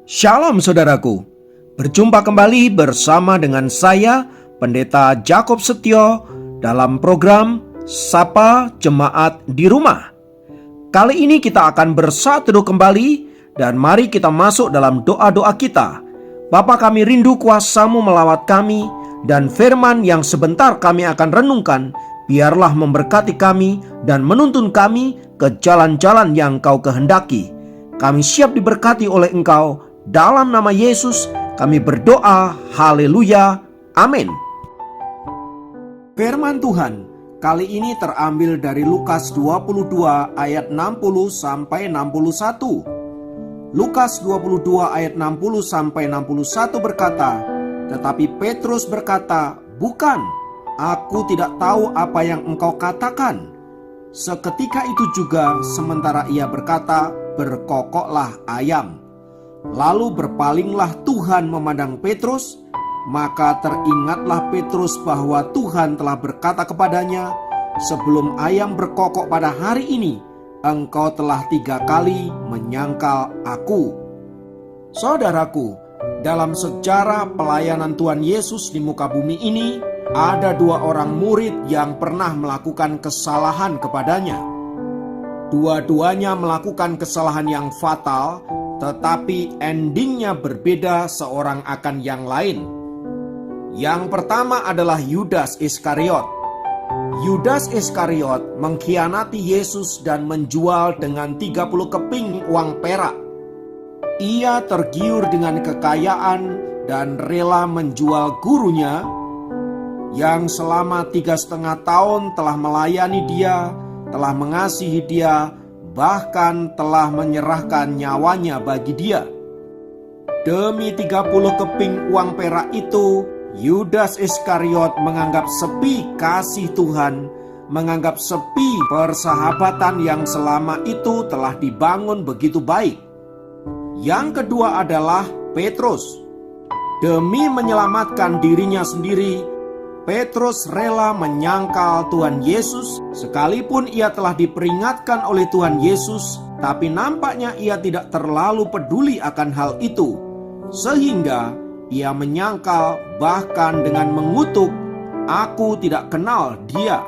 Shalom saudaraku, berjumpa kembali bersama dengan saya Pendeta Jakob Setio dalam program Sapa Jemaat di Rumah. Kali ini kita akan bersatu kembali dan mari kita masuk dalam doa-doa kita. Bapa kami rindu kuasa-Mu melawat kami dan firman yang sebentar kami akan renungkan biarlah memberkati kami dan menuntun kami ke jalan-jalan yang Kau kehendaki. Kami siap diberkati oleh Engkau. Dalam nama Yesus kami berdoa, haleluya, amin. Firman Tuhan kali ini terambil dari Lukas 22 ayat 60 sampai 61. Lukas 22 ayat 60 sampai 61 berkata, "Tetapi Petrus berkata, 'Bukan, aku tidak tahu apa yang engkau katakan.' Seketika itu juga sementara ia berkata, berkokoklah ayam. Lalu berpalinglah Tuhan memandang Petrus, maka teringatlah Petrus bahwa Tuhan telah berkata kepadanya, 'Sebelum ayam berkokok pada hari ini, engkau telah 3 kali menyangkal aku.'" Saudaraku, dalam sejarah pelayanan Tuhan Yesus di muka bumi ini, ada 2 orang murid yang pernah melakukan kesalahan kepadanya. Dua-duanya melakukan kesalahan yang fatal, tetapi endingnya berbeda seorang akan yang lain. Yang pertama adalah Yudas Iskariot. Yudas Iskariot mengkhianati Yesus dan menjual dengan 30 keping uang perak. Ia tergiur dengan kekayaan dan rela menjual gurunya yang selama 3,5 tahun telah melayani dia, telah mengasihi dia, bahkan telah menyerahkan nyawanya bagi dia. Demi 30 keping uang perak itu, Yudas Iskariot menganggap sepi kasih Tuhan, menganggap sepi persahabatan yang selama itu telah dibangun begitu baik. Yang kedua adalah Petrus. Demi menyelamatkan dirinya sendiri, Petrus rela menyangkal Tuhan Yesus sekalipun ia telah diperingatkan oleh Tuhan Yesus, tapi nampaknya ia tidak terlalu peduli akan hal itu. Sehingga ia menyangkal bahkan dengan mengutuk, "Aku tidak kenal dia."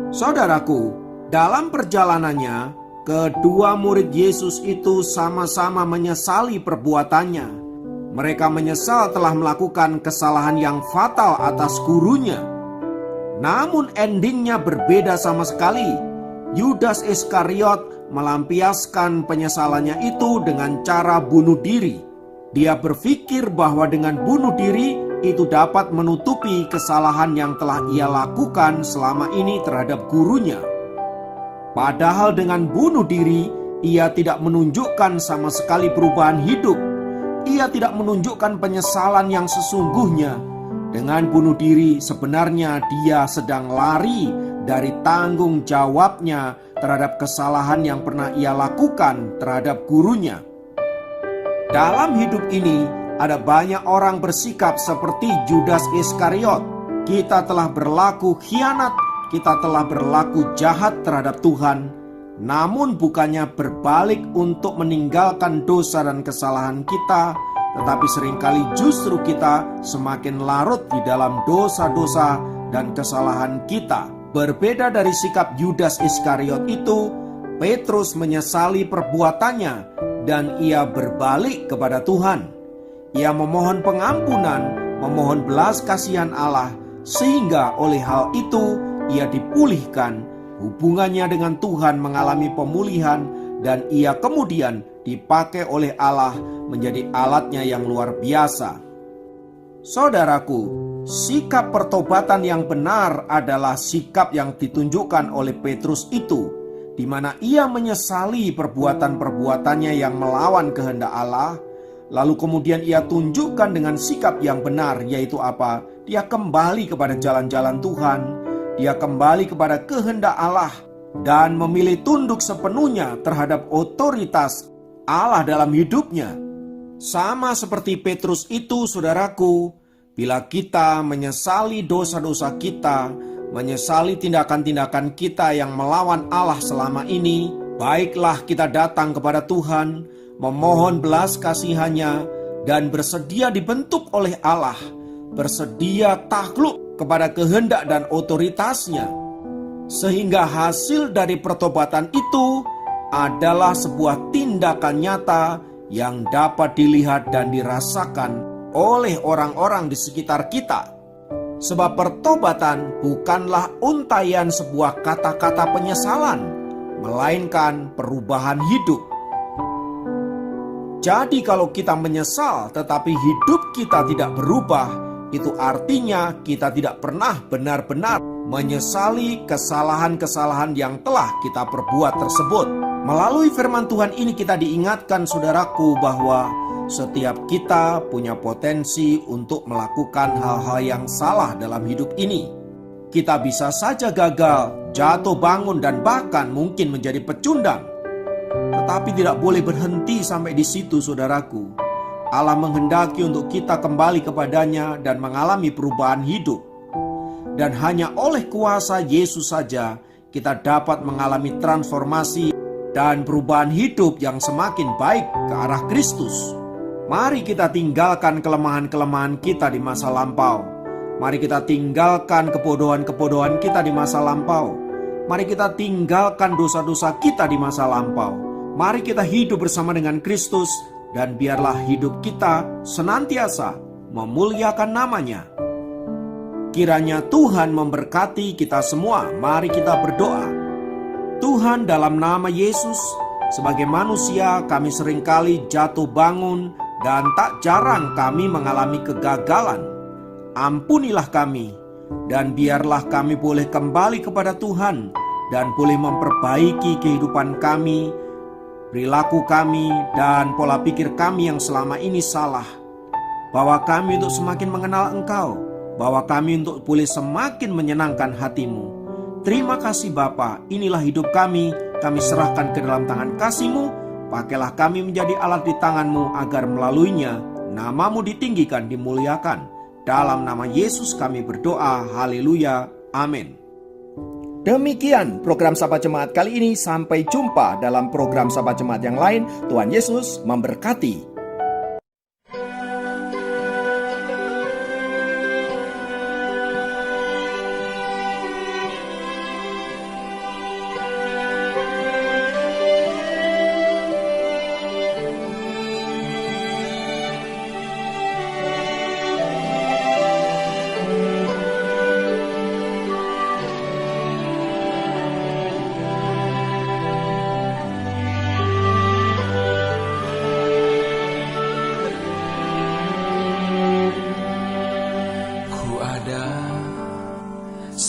Saudaraku, dalam perjalanannya, kedua murid Yesus itu sama-sama menyesali perbuatannya. Mereka menyesal telah melakukan kesalahan yang fatal atas gurunya. Namun endingnya berbeda sama sekali. Yudas Iskariot melampiaskan penyesalannya itu dengan cara bunuh diri. Dia berpikir bahwa dengan bunuh diri itu dapat menutupi kesalahan yang telah ia lakukan selama ini terhadap gurunya. Padahal dengan bunuh diri, ia tidak menunjukkan sama sekali perubahan hidup. Ia tidak menunjukkan penyesalan yang sesungguhnya. Dengan bunuh diri, sebenarnya dia sedang lari dari tanggung jawabnya terhadap kesalahan yang pernah ia lakukan terhadap gurunya. Dalam hidup ini, ada banyak orang bersikap seperti Yudas Iskariot. Kita telah berlaku khianat, kita telah berlaku jahat terhadap Tuhan. Namun bukannya berbalik untuk meninggalkan dosa dan kesalahan kita, tetapi seringkali justru kita semakin larut di dalam dosa-dosa dan kesalahan kita. Berbeda dari sikap Yudas Iskariot itu, Petrus menyesali perbuatannya dan ia berbalik kepada Tuhan. Ia memohon pengampunan, memohon belas kasihan Allah, sehingga oleh hal itu ia dipulihkan. Hubungannya dengan Tuhan mengalami pemulihan dan ia kemudian dipakai oleh Allah menjadi alatnya yang luar biasa. Saudaraku, sikap pertobatan yang benar adalah sikap yang ditunjukkan oleh Petrus itu, di mana ia menyesali perbuatan-perbuatannya yang melawan kehendak Allah, lalu kemudian ia tunjukkan dengan sikap yang benar, yaitu apa? Dia kembali kepada jalan-jalan Tuhan. Dia kembali kepada kehendak Allah dan memilih tunduk sepenuhnya terhadap otoritas Allah dalam hidupnya. Sama seperti Petrus itu, saudaraku, bila kita menyesali dosa-dosa kita, menyesali tindakan-tindakan kita yang melawan Allah selama ini, baiklah kita datang kepada Tuhan, memohon belas kasihannya, dan bersedia dibentuk oleh Allah, bersedia takluk kepada kehendak dan otoritasnya. Sehingga hasil dari pertobatan itu adalah sebuah tindakan nyata yang dapat dilihat dan dirasakan oleh orang-orang di sekitar kita. Sebab pertobatan bukanlah untaian sebuah kata-kata penyesalan, melainkan perubahan hidup. Jadi kalau kita menyesal tetapi hidup kita tidak berubah, itu artinya kita tidak pernah benar-benar menyesali kesalahan-kesalahan yang telah kita perbuat tersebut. Melalui firman Tuhan ini kita diingatkan, saudaraku, bahwa setiap kita punya potensi untuk melakukan hal-hal yang salah dalam hidup ini. Kita bisa saja gagal, jatuh bangun, dan bahkan mungkin menjadi pecundang. Tetapi tidak boleh berhenti sampai di situ, saudaraku. Allah menghendaki untuk kita kembali kepadanya dan mengalami perubahan hidup. Dan hanya oleh kuasa Yesus saja kita dapat mengalami transformasi dan perubahan hidup yang semakin baik ke arah Kristus. Mari kita tinggalkan kelemahan-kelemahan kita di masa lampau. Mari kita tinggalkan kebodohan-kebodohan kita di masa lampau. Mari kita tinggalkan dosa-dosa kita di masa lampau. Mari kita hidup bersama dengan Kristus, dan biarlah hidup kita senantiasa memuliakan nama-Nya. Kiranya Tuhan memberkati kita semua. Mari kita berdoa. Tuhan, dalam nama Yesus, sebagai manusia kami seringkali jatuh bangun dan tak jarang kami mengalami kegagalan. Ampunilah kami, dan biarlah kami boleh kembali kepada Tuhan dan boleh memperbaiki kehidupan kami, perilaku kami, dan pola pikir kami yang selama ini salah. Bawa kami untuk semakin mengenal Engkau, bawa kami untuk boleh semakin menyenangkan hati-Mu. Terima kasih Bapa, inilah hidup kami serahkan ke dalam tangan kasih-Mu. Pakailah kami menjadi alat di tangan-Mu agar melaluinya nama-Mu ditinggikan, dimuliakan. Dalam nama Yesus kami berdoa, haleluya, amin. Demikian program Sahabat Jemaat kali ini. Sampai jumpa dalam program Sahabat Jemaat yang lain. Tuhan Yesus memberkati.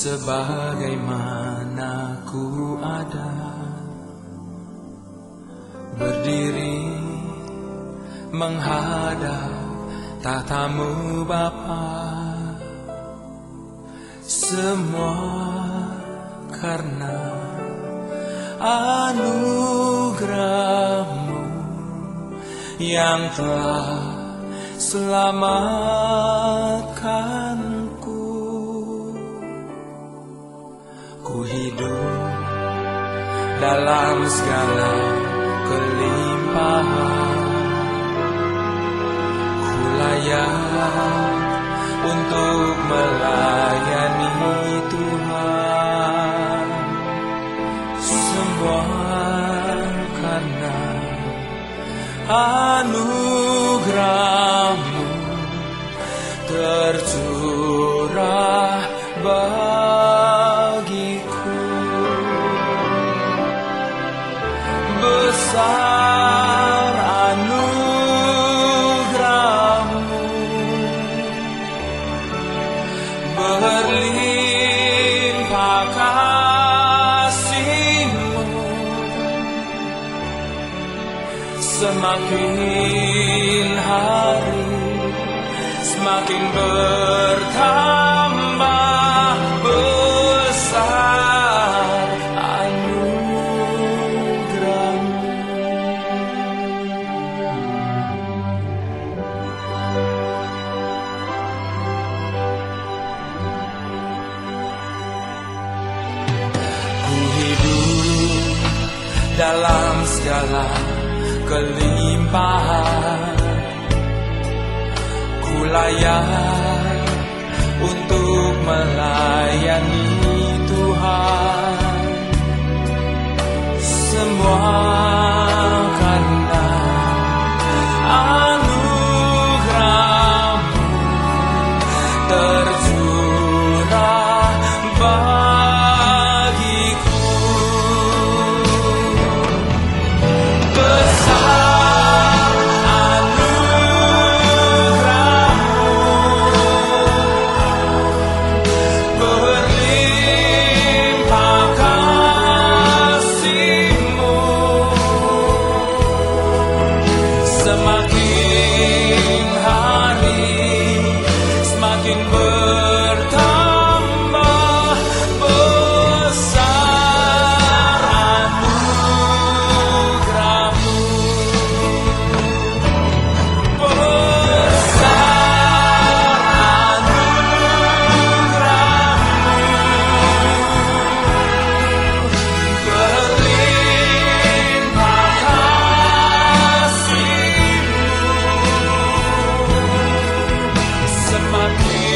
Sebagaimana ku ada, berdiri menghadap tatamu Bapa, semua karena anugerah-Mu yang telah selamatkanku. Ku hidup dalam segala kelimpahan, ku layak untuk melayani Tuhan. Semua karena anugerah-Mu tercurah bagiku. Besar anugerah-Mu, berlimpah kasih-Mu, semakin hari semakin bertambah besar anugerah-Mu. Ku hidup dalam segala kelimpahan, kelimpahan. Ku layak untuk melayani Tuhan, semua karena anugerah-Mu tercurah bagiku. Besar anugerah-Mu, berlimpah kasih-Mu, semakin hari semakin bertambah besar anugerah-Mu. Besar anugerah-Mu, berlimpah kasih-Mu, semakin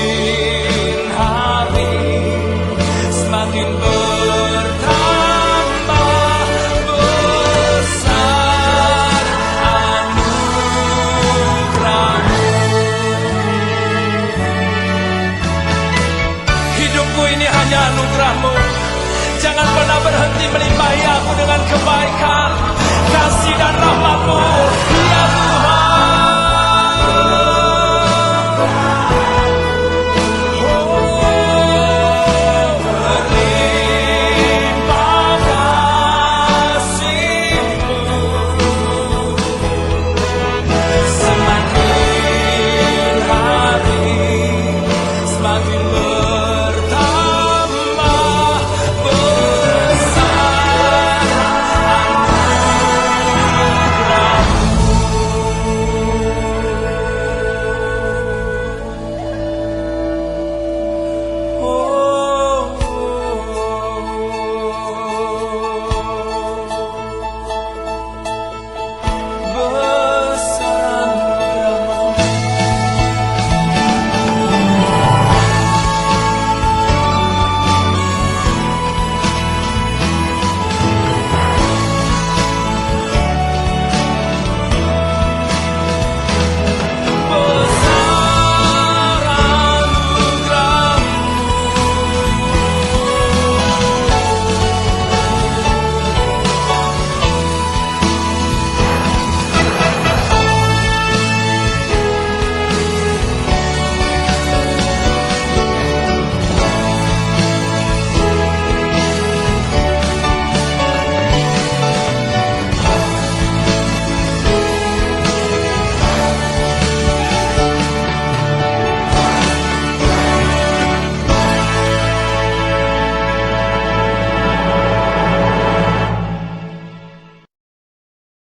hari semakin bertambah besar anugerah-Mu. Hidupku ini hanya anugerah-Mu. Jangan pernah berhenti melimpahi aku dengan kebaikan.